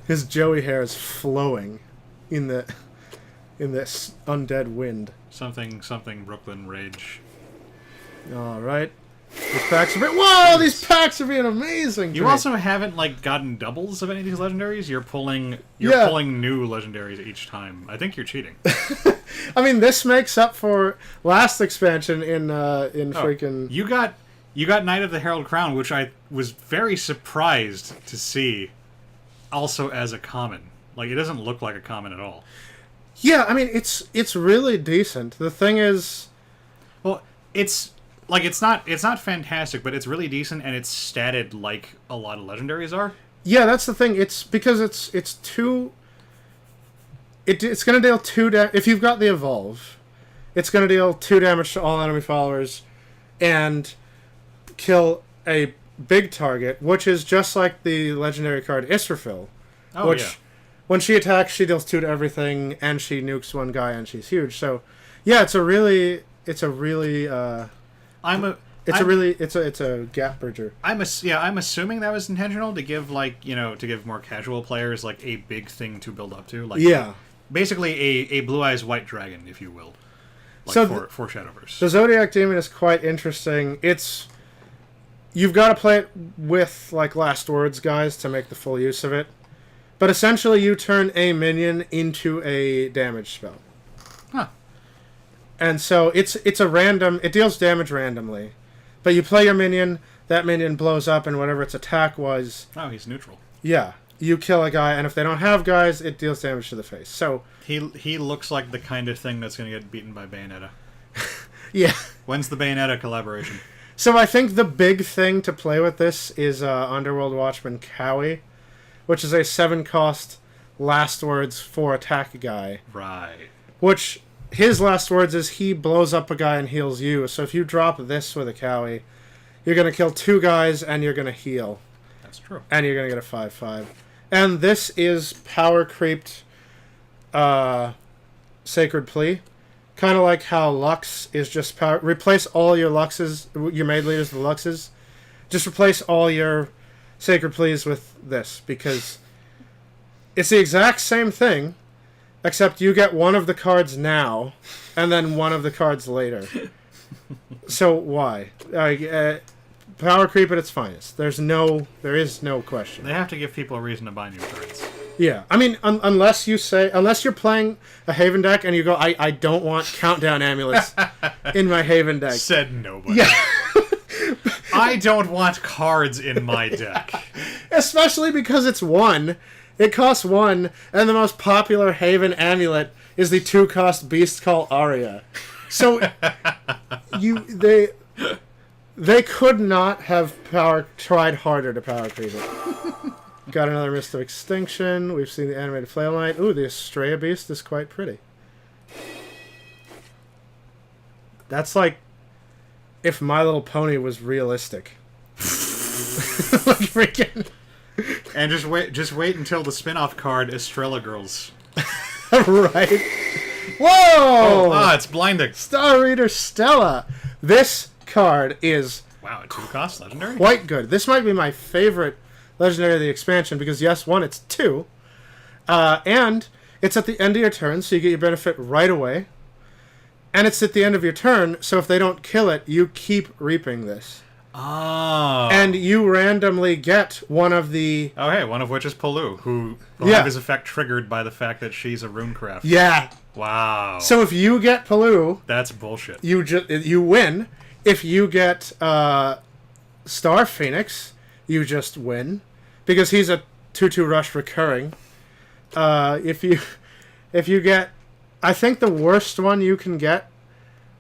His Joey hair is flowing in this undead wind. Something Brooklyn Rage. All right. These packs are whoa! These packs are being amazing. You also haven't like gotten doubles of any of these legendaries. You're pulling new legendaries each time. I think you're cheating. I mean, this makes up for last expansion in freaking. You got Knight of the Herald Crown, which I was very surprised to see, also as a common. Like it doesn't look like a common at all. Yeah, I mean it's really decent. The thing is, well, it's not fantastic, but it's really decent, and it's statted like a lot of legendaries are. Yeah, that's the thing. It's because it's going to deal 2 damage. If you've got the Evolve, it's going to deal 2 damage to all enemy followers and kill a big target, which is just like the legendary card Israfil. Oh, which, yeah. When she attacks, she deals 2 to everything, and she nukes one guy, and she's huge. So, yeah, it's a gap bridger. I'm assuming that was intentional to give more casual players like a big thing to build up to. Like basically a Blue Eyes White Dragon, if you will. Like for Shadowverse. The Zodiac Demon is quite interesting. You've got to play it with like Last Words guys to make the full use of it. But essentially you turn a minion into a damage spell. Huh. And so it's a random. It deals damage randomly, but you play your minion. That minion blows up, and whatever its attack was. Oh, he's neutral. Yeah, you kill a guy, and if they don't have guys, it deals damage to the face. So he looks like the kind of thing that's going to get beaten by Bayonetta. Yeah. When's the Bayonetta collaboration? So I think the big thing to play with this is Underworld Watchman Cowie, which is a 7-cost last words for attack guy. Right. Which his last words is he blows up a guy and heals you. So if you drop this with a Cowie, you're going to kill 2 guys and you're going to heal. That's true. And you're going to get a 5/5. And this is power creeped Sacred Plea. Kind of like how Lux is just power. Replace all your Luxes, your maid leaders with Luxes. Just replace all your Sacred Pleas with this, because it's the exact same thing, except you get one of the cards now, and then one of the cards later. So why? Power creep at its finest. There is no question. They have to give people a reason to buy new cards. Yeah, I mean, unless you're playing a Haven deck and you go, I don't want countdown amulets in my Haven deck. Said nobody. Yeah. I don't want cards in my deck. Especially because it's 1. It costs 1, and the most popular Haven amulet is the 2-cost Beast Call Aria. So they could not have tried harder to power creep it. Got another Mist of Extinction. We've seen the animated Flail Knight. Ooh, the Estrella Beast is quite pretty. That's like if My Little Pony was realistic. Like freaking. And just wait until the spin-off card Estrella Girls. Right. Whoa! Oh, it's blinding. Star Reader Stella. This card is wow, a 2-cost legendary? Quite good. This might be my favorite Legendary of the expansion, because yes, 1, it's 2. And it's at the end of your turn, so you get your benefit right away. And it's at the end of your turn, so if they don't kill it, you keep reaping this. Oh. And you randomly get one of the... Oh, hey, one of which is Palu, who will have his effect triggered by the fact that she's a runecraft. Yeah. Wow. So if you get Palu... That's bullshit. You win. If you get Star Phoenix, you just win. Because he's a 2/2 rush recurring. If you get... I think the worst one you can get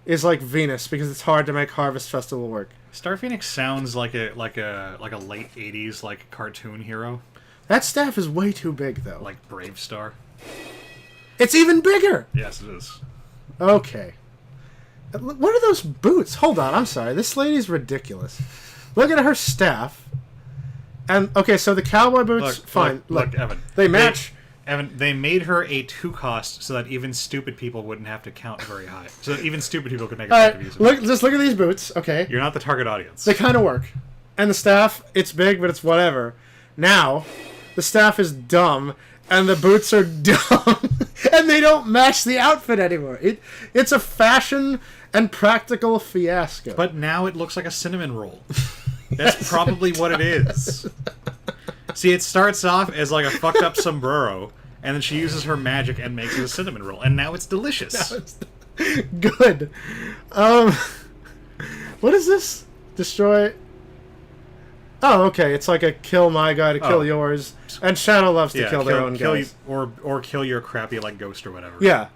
is like Venus, because it's hard to make Harvest Festival work. Star Phoenix sounds like a late 80s like cartoon hero. That staff is way too big though. Like Brave Star. It's even bigger. Yes, it is. Okay. What are those boots? Hold on, I'm sorry. This lady's ridiculous. Look at her staff. And okay, so the cowboy boots, fine. Look, Evan. They match. They made her a 2-cost so that even stupid people wouldn't have to count very high. So that even stupid people could make a point of using Just look at these boots, okay? You're not the target audience. They kind of work. And the staff, it's big, but it's whatever. Now, the staff is dumb, and the boots are dumb, and they don't match the outfit anymore. It's a fashion and practical fiasco. But now it looks like a cinnamon roll. That's probably what it is. See, it starts off as like a fucked up sombrero, and then she uses her magic and makes it a cinnamon roll, and now it's delicious. Good. What is this? Destroy... Oh, okay. It's like a kill my guy to kill yours, and Shadow loves to kill their own guys. Or kill your crappy like ghost or whatever. Yeah,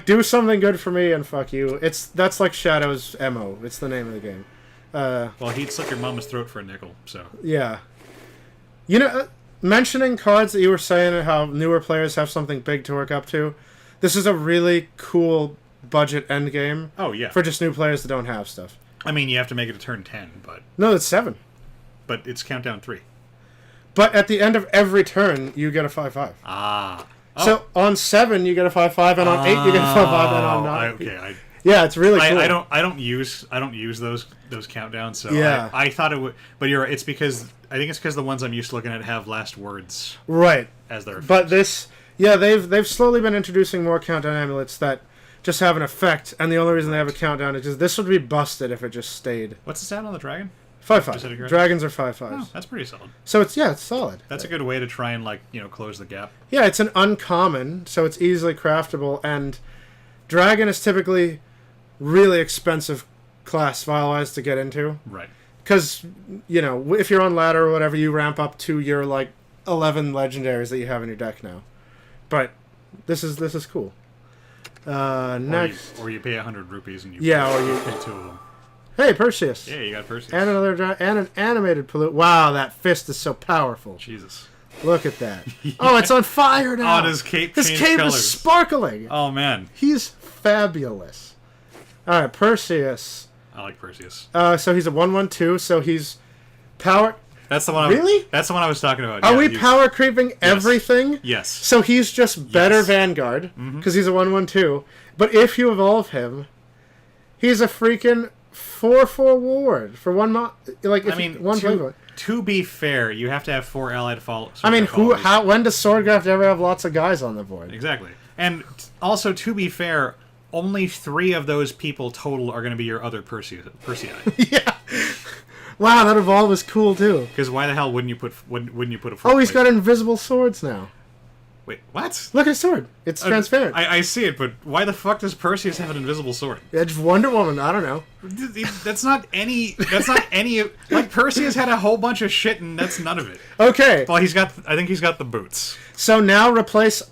do something good for me and fuck you. That's like Shadow's MO. It's the name of the game. Well, he'd slit your mama's throat for a nickel, so... Yeah. You know, mentioning cards that you were saying and how newer players have something big to work up to, this is a really cool budget endgame. Oh, yeah. For just new players that don't have stuff. I mean, you have to make it to turn 10, but... No, it's 7. But it's countdown 3. But at the end of every turn, you get a 5/5. Ah. Oh. So on 7, you get a 5/5, and on 8, you get a 5/5, and on 9... Okay, yeah, it's really cool. I don't use those countdowns, so yeah. I thought it would, but you're right. It's because the ones I'm used to looking at have last words right as their effects. But this, yeah, they've slowly been introducing more countdown amulets that just have an effect, and the only reason they have a countdown is because this would be busted if it just stayed. What's the stat on the dragon? 5/5. Dragons are 5/5s. Oh, that's pretty solid. So it's solid. That's a good way to try and close the gap. Yeah, it's an uncommon, so it's easily craftable, and Dragon is typically really expensive class file-wise to get into. Right. Because, you know, if you're on ladder or whatever, you ramp up to your, like, 11 legendaries that you have in your deck now. But this is cool. Next. Or you pay 100 rupees and you pay 2 of them. Hey, Perseus. Yeah, you got Perseus. And and an animated pollute. Wow, that fist is so powerful. Jesus. Look at that. Oh, it's on fire now. Oh, his cape is sparkling. Oh, man. He's fabulous. All right, Perseus. I like Perseus. So he's a 1/1/2, so he's power... That's the one. Really? That's the one I was talking about. Are we power creeping everything? Yes. So he's just better Vanguard, because he's a 1/1/2. But if you evolve him, he's a freaking 4/4 ward for one to be fair, you have to have 4 allied followers. I mean, when does Swordcraft ever have lots of guys on the board? Exactly. And also, to be fair, only 3 of those people total are going to be your other Persei. Yeah. Wow, that evolve is cool too. Because why the hell wouldn't you put a? Oh, he's got invisible swords now. Wait, what? Look at his sword. It's transparent. I see it, but why the fuck does Perseus have an invisible sword? It's Wonder Woman. I don't know. That's not any. Like Perseus had a whole bunch of shit, and that's none of it. Okay. Well, I think he's got the boots. So now replace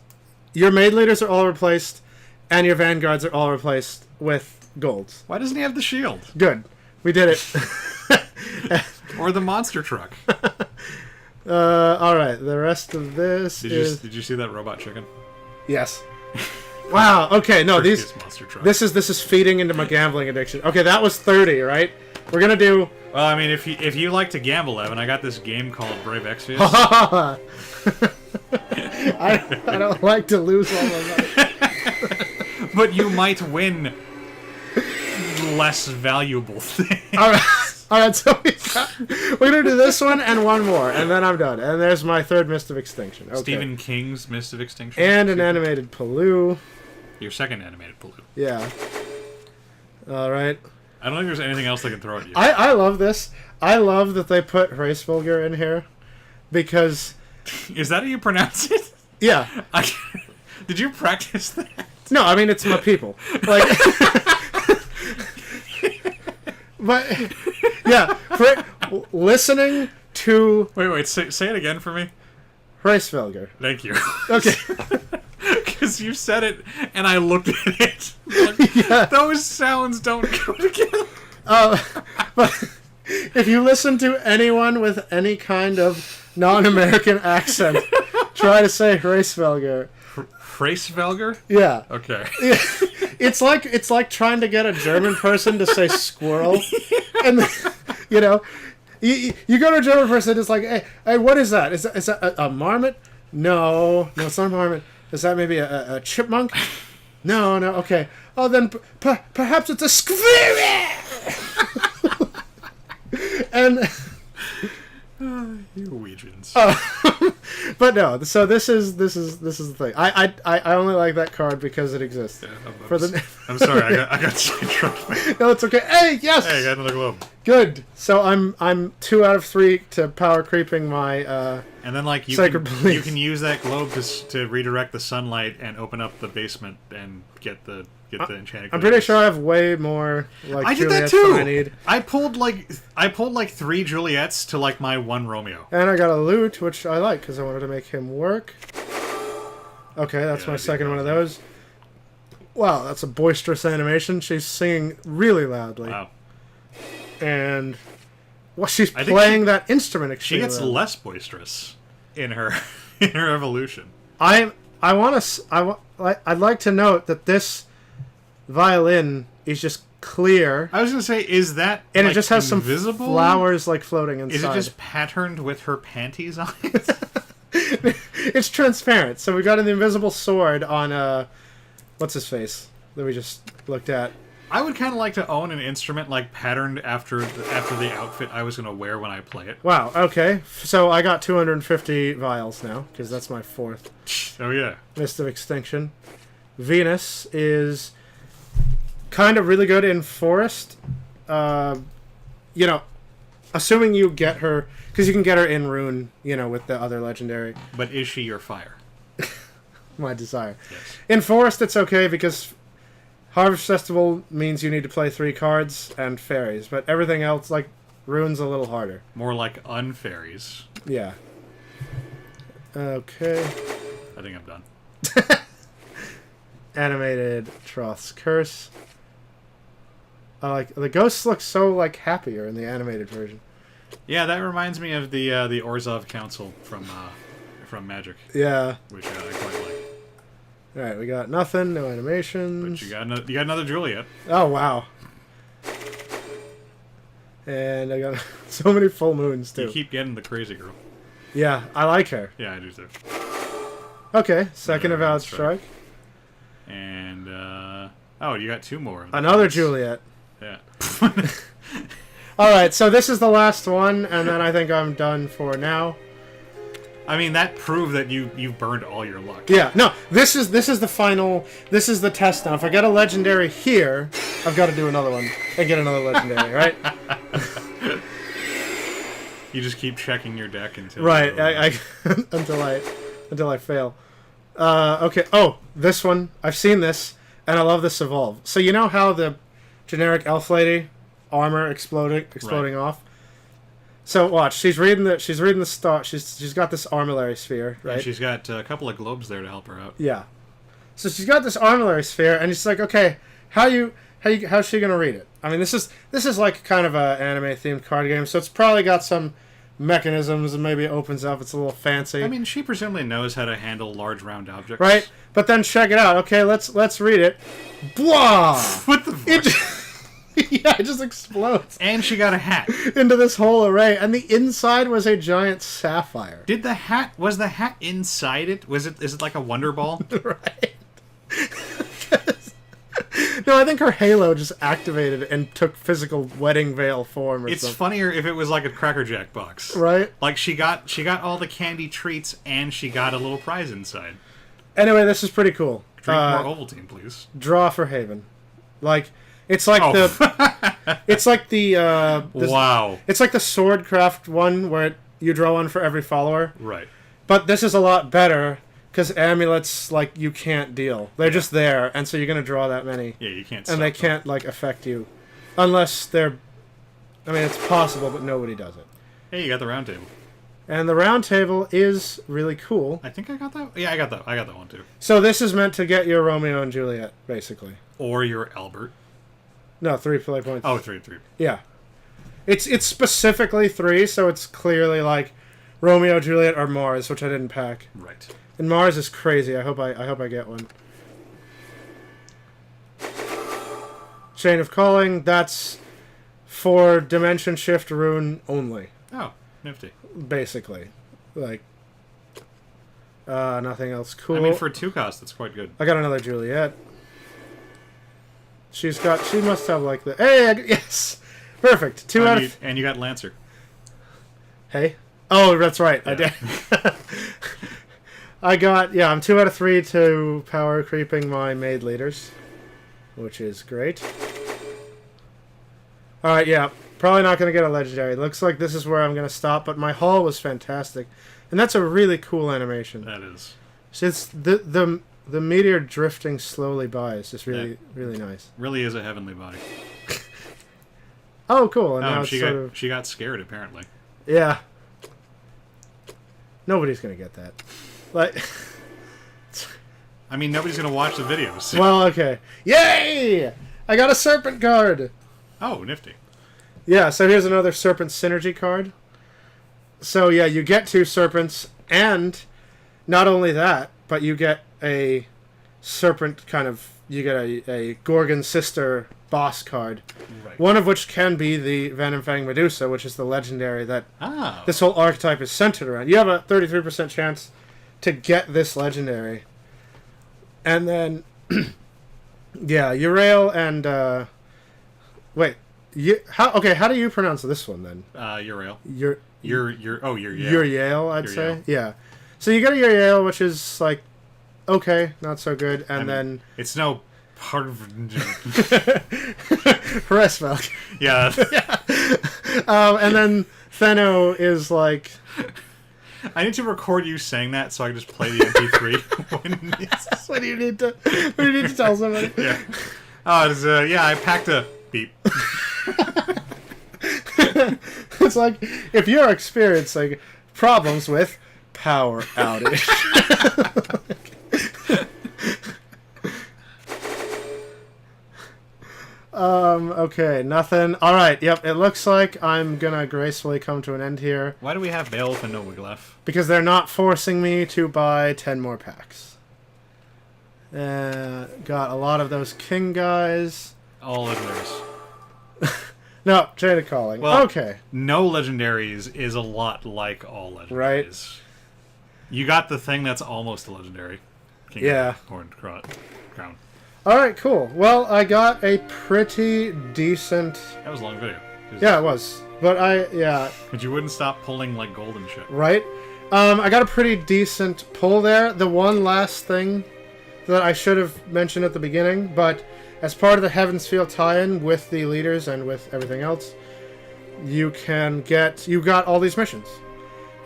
your maid leaders are all replaced, and your vanguards are all replaced with golds. Why doesn't he have the shield? Good. We did it. Or the monster truck. All right. The rest of this Did you see that robot chicken? Yes. Wow. Okay. No, monster truck. This is feeding into my gambling addiction. Okay, that was 30, right? We're gonna do. Well, I mean, if you like to gamble, Evan, I got this game called Brave Exvius. I don't like to lose all my money. But you might win less valuable things. All right, so we're going to do this one and one more, and then I'm done. And there's my third Mist of Extinction. Okay. Stephen King's Mist of Extinction. And an animated Paloo. Your second animated Paloo. Yeah. All right. I don't think there's anything else they can throw at you. I love this. I love that they put Hraesvelgr in here, because... Is that how you pronounce it? Yeah. Did you practice that? No, I mean, it's my people. Like... But, yeah, for listening to... Wait, say it again for me. Hraesvelgr. Thank you. Okay. Because you said it, and I looked at it. Like, yeah. Those sounds don't go together. But if you listen to anyone with any kind of non-American accent try to say Hraesvelgr... Hraesvelgr? Yeah. Okay. Yeah. It's like trying to get a German person to say squirrel, and you know, you go to a German person, it's like, hey, what is that? Is that a marmot? No, it's not a marmot. Is that maybe a chipmunk? No, okay. Oh, then perhaps it's a squirrel. And you Norwegians. But no, so this is the thing. I only like that card because it exists. Yeah, I'm sorry, I got sidetracked. No, it's okay. Hey, yes. Hey, I got another globe. Good. So I'm 2 out of 3 to power creeping my. And then like you can use that globe to redirect the sunlight and open up the basement and get the enchanted. I'm pretty sure I have way more like I did Juliets that too. than I need. I pulled like 3 Juliets to like my 1 Romeo. And I got a loot, which I like because I wanted to make him work. Okay, that's my second one of those. Wow, that's a boisterous animation. She's singing really loudly. Wow. And she's playing that instrument extremely. She gets less boisterous in her evolution. I'd like to note that this violin is just clear. I was gonna say, is that and it just has invisible? Some flowers like floating inside. Is it just patterned with her panties on it? It's transparent. So we got an invisible sword on what's his face that we just looked at. I would kind of like to own an instrument like patterned after the outfit I was gonna wear when I play it. Wow. Okay. So I got 250 vials now because that's my 4th. Oh yeah. Mist of Extinction. Venus is kind of really good in forest. You know, assuming you get her, because you can get her in rune, you know, with the other legendary. But is she your fire? My desire. Yes. In forest, it's okay because Harvest Festival means you need to play 3 cards and fairies, but everything else, like, Rune's a little harder. More like unfairies. Yeah. Okay. I think I'm done. Animated Troth's Curse. The ghosts look so, like, happier in the animated version. Yeah, that reminds me of the Orzhov Council from Magic. Yeah. Which I quite like. Alright, we got nothing, no animations. But you got another Juliet. Oh, wow. And I got so many full moons, too. You keep getting the crazy girl. Yeah, I like her. Yeah, I do too. Okay, second Avowed Strike. And, oh, you got 2 more. Another Juliet. Yeah. Alright, so this is the last one, and then I think I'm done for now. I mean, that proved that you've burned all your luck. Yeah, no, this is the final, this is the test now. If I get a legendary here, I've got to do another one and get another legendary, right? You just keep checking your deck until... Right, until I fail. Okay, oh, this one, I've seen this, and I love this evolve. So you know how the generic elf lady armor exploding off? So watch, she's reading the star. She's got this armillary sphere, right? And she's got a couple of globes there to help her out. Yeah. So she's got this armillary sphere, and she's like, okay, how's she gonna read it? I mean, this is like kind of a anime themed card game, so it's probably got some mechanisms, and maybe it opens up. It's a little fancy. I mean, she presumably knows how to handle large round objects, right? But then check it out. Okay, let's read it. Blah. What the fuck? Yeah, it just explodes. And she got a hat. Into this whole array. And the inside was a giant sapphire. Was the hat inside it? Is it like a Wonder Ball? Right. No, I think her halo just activated and took physical wedding veil form or It's something. funnier if it was like a Cracker Jack box. Right. Like she got all the candy treats and she got a little prize inside. Anyway, this is pretty cool. Drink more Ovaltine, please. Draw for Haven. Like... It's like it's like the wow. It's like the Swordcraft one where you draw one for every follower. Right. But this is a lot better because amulets like you can't deal. They're just there, and so you're gonna draw that many. Yeah, you can't. And they can't like affect you, unless they're. I mean, it's possible, but nobody does it. Hey, you got the round table. And the round table is really cool. I think I got that. Yeah, I got that one too. So this is meant to get your Romeo and Juliet, basically. Or your Albert. No, 3 play points. Oh, 3. Yeah. It's specifically 3, so it's clearly like Romeo, Juliet, or Mars, which I didn't pack. Right. And Mars is crazy. I hope I get one. Chain of Calling, that's for Dimension Shift Rune only. Oh, nifty. Basically. Like, nothing else cool. I mean, for 2 cost, that's quite good. I got another Juliet. She must have like the... Hey, yes! Perfect. 2 out of... And you got Lancer. Hey? Oh, that's right. Yeah. I did. I'm 2 out of 3 to power creeping my maid leaders, which is great. Alright, yeah. Probably not going to get a legendary. Looks like this is where I'm going to stop, but my haul was fantastic. And that's a really cool animation. That is. So it's the meteor drifting slowly by is just really, really nice. Really is a heavenly body. Oh, cool. And now she got scared, apparently. Yeah. Nobody's going to get that. Like... I mean, nobody's going to watch the videos. Well, okay. Yay! I got a Serpent card! Oh, nifty. Yeah, so here's another Serpent Synergy card. So, yeah, you get 2 Serpents, and not only that, but you get a Serpent kind of... You get a Gorgon Sister boss card. Right. One of which can be the Venomfang Medusa, which is the legendary that this whole archetype is centered around. You have a 33% chance to get this legendary. And then... yeah, Urael and... wait. How do you pronounce this one, then? Urael. Uriel, I'd say. Uriel. Yeah. So you get a Uriel, which is, like, okay, not so good, and then... It's no part of... Resvelk. Yeah. And then Theno is, like... I need to record you saying that so I can just play the MP3 when you need to tell somebody. Yeah. Oh, it's, yeah, I packed a beep. It's like if you're experiencing problems with power outage. Okay, nothing. Alright, yep, it looks like I'm gonna gracefully come to an end here. Why do we have Beowulf and no Wiglaf? Because they're not forcing me to buy 10 more packs. Got a lot of those king guys. All legendaries. No, Jada Calling. Well, okay. No legendaries is a lot like all legendaries. Right. You got the thing that's almost a legendary. King Horned Crown. Alright, cool. Well, I got a pretty decent... That was a long video. Yeah, it was. But But you wouldn't stop pulling like gold and shit. Right? I got a pretty decent pull there. The one last thing that I should have mentioned at the beginning, but as part of the Heaven's Field tie-in with the leaders and with everything else, you got all these missions.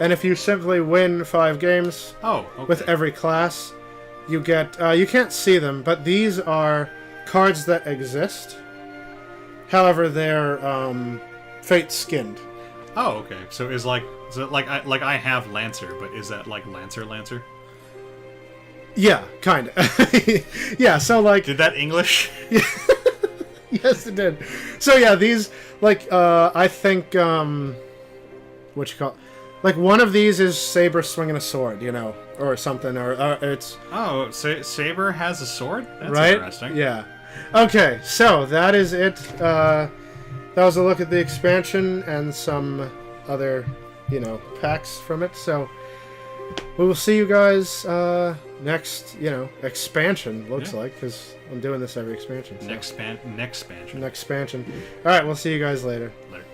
And if you simply win 5 games with every class, you get, you can't see them, but these are cards that exist. However, they're fate skinned. Oh, okay. So is like I have Lancer, but is that like Lancer? Yeah, kind of. Yeah, so like... Did that English? Yes, it did. So yeah, these, like, I think, what you call... Like, one of these is Saber swinging a sword, you know, or something, or it's... Oh, Saber has a sword? That's right? Interesting. Yeah. Okay, so that is it. That was a look at the expansion and some other, you know, packs from it. So we will see you guys next, you know, expansion, looks like, because I'm doing this every expansion. So. Next expansion. Next expansion. All right, we'll see you guys later. Later.